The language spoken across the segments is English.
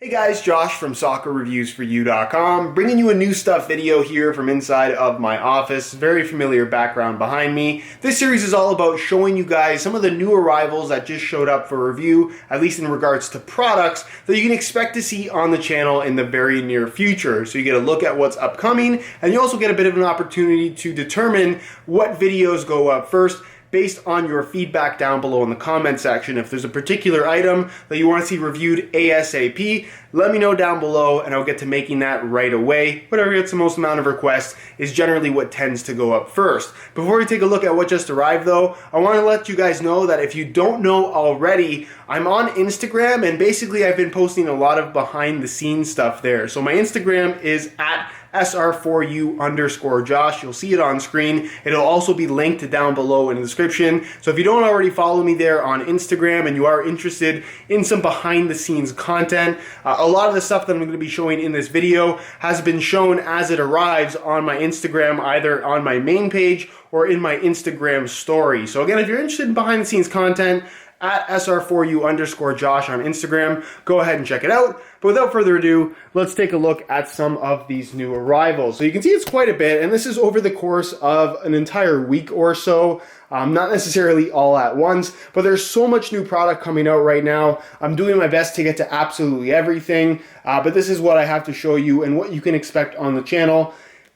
Hey guys, Josh from SoccerReviewsForYou.com, bringing you a new stuff video here from inside of my office. Very familiar background behind me. This series is all about showing you guys some of the new arrivals that just showed up for review, at least in regards to products that you can expect to see on the channel in the very near future. So you get a look at what's upcoming, and you also get a bit of an opportunity to determine what videos go up first, based on your feedback down below in the comment section. If there's a particular item that you want to see reviewed ASAP, let me know down below and I'll get to making that right away. Whatever gets the most amount of requests is generally what tends to go up first. Before we take a look at what just arrived though, I want to let you guys know that if you don't know already, I'm on Instagram and basically I've been posting a lot of behind the scenes stuff there. So my Instagram is at SR4U_Josh. You'll see it on screen. It'll also be linked down below in the description. So if you don't already follow me there on Instagram and you are interested in some behind the scenes content, a lot of the stuff that I'm going to be showing in this video has been shown as it arrives on my Instagram, either on my main page or in my Instagram story. So again, if you're interested in behind the scenes content, at SR4U_Josh on Instagram. Go ahead and check it out. But without further ado, let's take a look at some of these new arrivals. So you can see it's quite a bit, and this is over the course of an entire week or so. Not necessarily all at once, but there's so much new product coming out right now. I'm doing my best to get to absolutely everything, but this is what I have to show you and what you can expect on the channel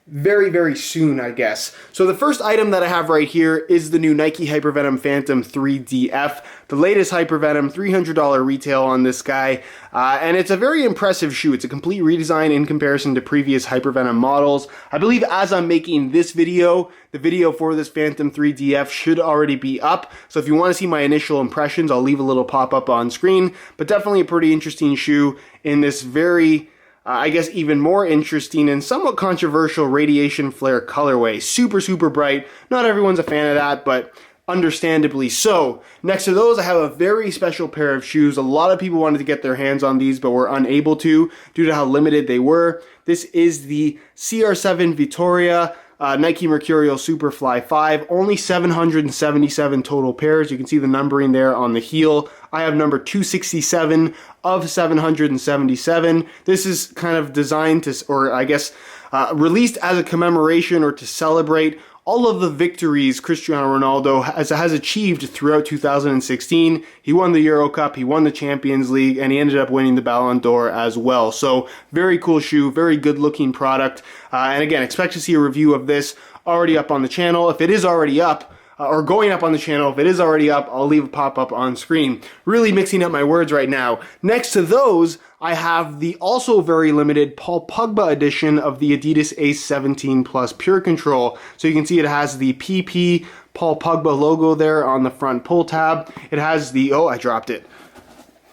very, very soon, I guess. So the first item that I have right here is the new Nike Hypervenom Phantom 3DF, the latest Hypervenom, $300 retail on this guy, and it's a very impressive shoe. It's a complete redesign in comparison to previous Hypervenom models. I believe as I'm making this video, the video for this Phantom 3DF should already be up, so if you want to see my initial impressions, I'll leave a little pop-up on screen, but definitely a pretty interesting shoe in this very I guess even more interesting and somewhat controversial radiation flare colorway. Super, super bright. Not everyone's a fan of that, but understandably so. Next to those, I have a very special pair of shoes. A lot of people wanted to get their hands on these, but were unable to due to how limited they were. This is the CR7 Vitria Nike Mercurial Superfly 5, only 777 total pairs. You can see the numbering there on the heel. I have number 267 of 777. This is kind of designed to, or I guess, released as a commemoration or to celebrate all of the victories Cristiano Ronaldo has achieved throughout 2016. He won the Euro Cup, he won the Champions League, and he ended up winning the Ballon d'Or as well. So very cool shoe, very good looking product. And again, expect to see a review of this already up on the channel. If it is already up, or going up on the channel, if it is already up, I'll leave a pop-up on screen. Really mixing up my words right now. Next to those, I have the also very limited Paul Pogba edition of the Adidas Ace 17 Plus PureControl. So you can see it has the PP Paul Pogba logo there on the front pull tab. It has the, oh, I dropped it.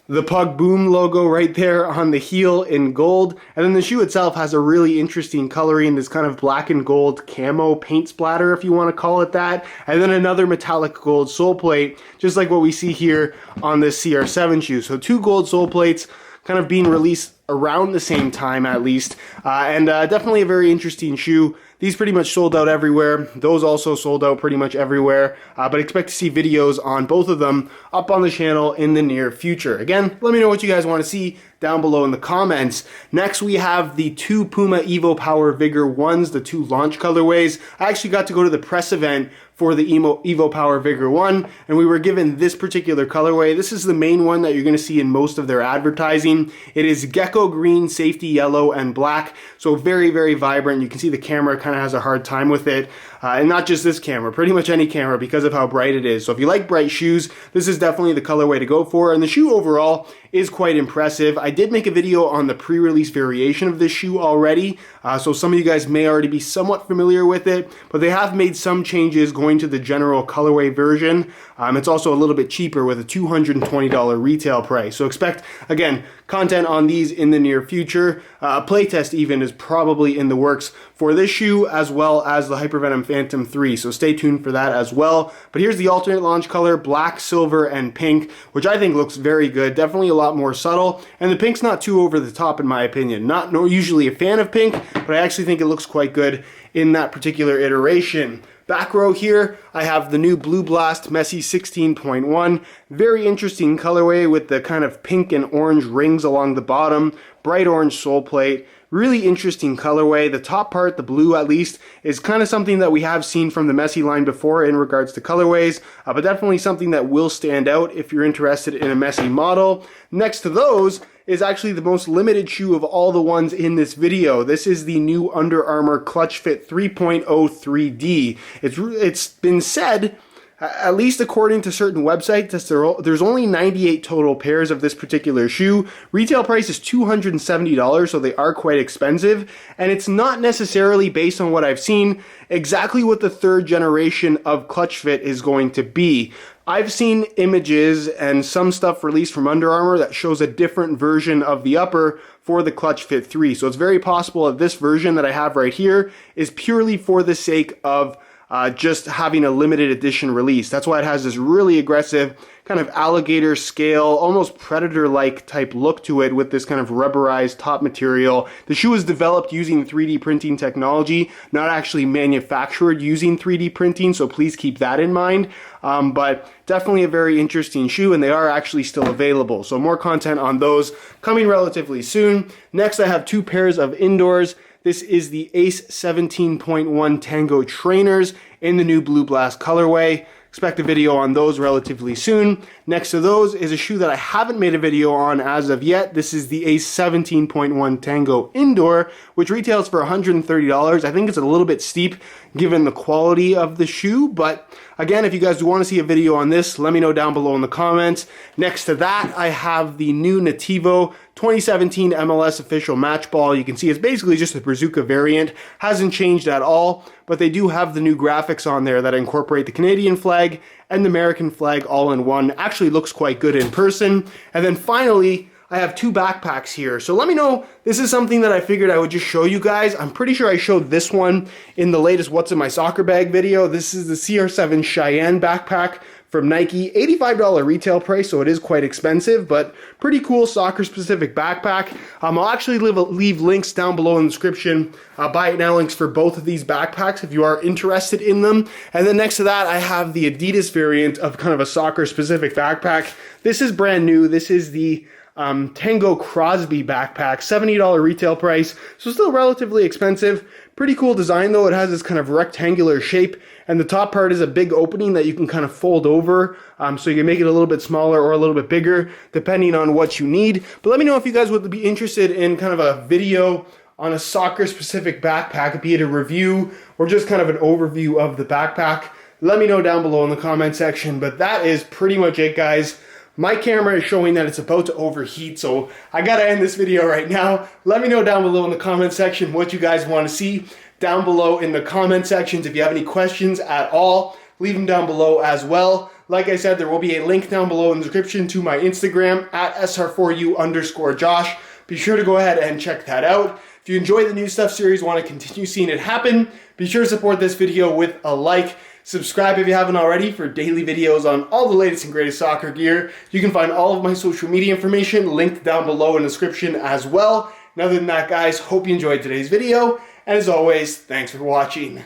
The Pug Boom logo right there on the heel in gold. And then the shoe itself has a really interesting coloring, this kind of black and gold camo paint splatter, if you want to call it that. And then another metallic gold sole plate, just like what we see here on this CR7 shoe. So two gold sole plates kind of being released around the same time at least. And definitely a very interesting shoe. These pretty much sold out everywhere. Those also sold out pretty much everywhere. But expect to see videos on both of them up on the channel in the near future. Again, let me know what you guys want to see down below in the comments. Next, we have the two Puma evoPOWER Vigor 1s, the two launch colorways. I actually got to go to the press event for the evoPOWER Vigor 1, and we were given this particular colorway. This is the main one that you're going to see in most of their advertising. It is gecko green, safety yellow, and black, so very, very vibrant. You can see the camera kind of has a hard time with it, and not just this camera, pretty much any camera because of how bright it is. So if you like bright shoes, this is definitely the colorway to go for, and the shoe overall is quite impressive. I did make a video on the pre-release variation of this shoe already, so some of you guys may already be somewhat familiar with it, but they have made some changes going to the general colorway version. It's also a little bit cheaper with a $220 retail price. So expect, again, content on these in the near future. A playtest even is probably in the works for this shoe as well as the Hypervenom Phantom 3, so stay tuned for that as well. But here's the alternate launch color, black, silver, and pink, which I think looks very good. Definitely a lot more subtle, and the pink's not too over the top in my opinion. Not usually a fan of pink, but I actually think it looks quite good in that particular iteration. Back row here, I have the new Blue Blast Messi 16.1. Very interesting colorway with the kind of pink and orange rings along the bottom, bright orange sole plate. Really interesting colorway. The top part, the blue at least, is kind of something that we have seen from the Messi line before in regards to colorways, but definitely something that will stand out if you're interested in a Messi model. Next to those is actually the most limited shoe of all the ones in this video. This is the new Under Armour Clutch Fit 3.0 3D. It's been said, at least according to certain websites, there's only 98 total pairs of this particular shoe. Retail price is $270, so they are quite expensive, and it's not necessarily, based on what I've seen, exactly what the third generation of Clutch Fit is going to be. I've seen images and some stuff released from Under Armour that shows a different version of the upper for the Clutch Fit 3. So it's very possible that this version that I have right here is purely for the sake of just having a limited edition release. That's why it has this really aggressive kind of alligator scale, almost predator-like type look to it with this kind of rubberized top material. The shoe is developed using 3D printing technology, not actually manufactured using 3D printing, so please keep that in mind. But definitely a very interesting shoe, and they are actually still available. So more content on those coming relatively soon. Next, I have two pairs of indoors. This is the Ace 17.1 Tango Trainers in the new Blue Blast colorway. Expect a video on those relatively soon. Next to those is a shoe that I haven't made a video on as of yet. This is the Ace 17.1 Tango Indoor, which retails for $130. I think it's a little bit steep given the quality of the shoe, but again, if you guys do want to see a video on this, let me know down below in the comments. Next to that, I have the new Nativo 2017 MLS official match ball. You can see it's basically just a Brazuca variant. Hasn't changed at all, but they do have the new graphics on there that incorporate the Canadian flag and the American flag all in one. Actually looks quite good in person. And then finally, I have two backpacks here. So let me know, this is something that I figured I would just show you guys. I'm pretty sure I showed this one in the latest What's in My Soccer Bag video. This is the Cr7 Cheyanne Backpack from Nike. $85 retail price, so it is quite expensive, but pretty cool soccer-specific backpack. I'll actually leave links down below in the description, buy it now links for both of these backpacks if you are interested in them. And then next to that, I have the Adidas variant of kind of a soccer-specific backpack. This is brand new. This is the Tango Crosby backpack, $70 retail price, so still relatively expensive. Pretty cool design though. It has this kind of rectangular shape, and the top part is a big opening that you can kind of fold over, so you can make it a little bit smaller or a little bit bigger depending on what you need. But let me know if you guys would be interested in kind of a video on a soccer specific backpack, be it a review or just kind of an overview of the backpack. Let me know down below in the comment section. But that is pretty much it, guys. My camera is showing that it's about to overheat, so I gotta end this video right now. Let me know down below in the comment section what you guys want to see down below in the comment sections. If you have any questions at all, leave them down below as well. Like I said, there will be a link down below in the description to my Instagram at SR4U_Josh. Be sure to go ahead and check that out. If you enjoy the new stuff series, want to continue seeing it happen, be sure to support this video with a like. Subscribe if you haven't already for daily videos on all the latest and greatest soccer gear. You can find all of my social media information linked down below in the description as well. And other than that, guys, hope you enjoyed today's video. And as always, thanks for watching.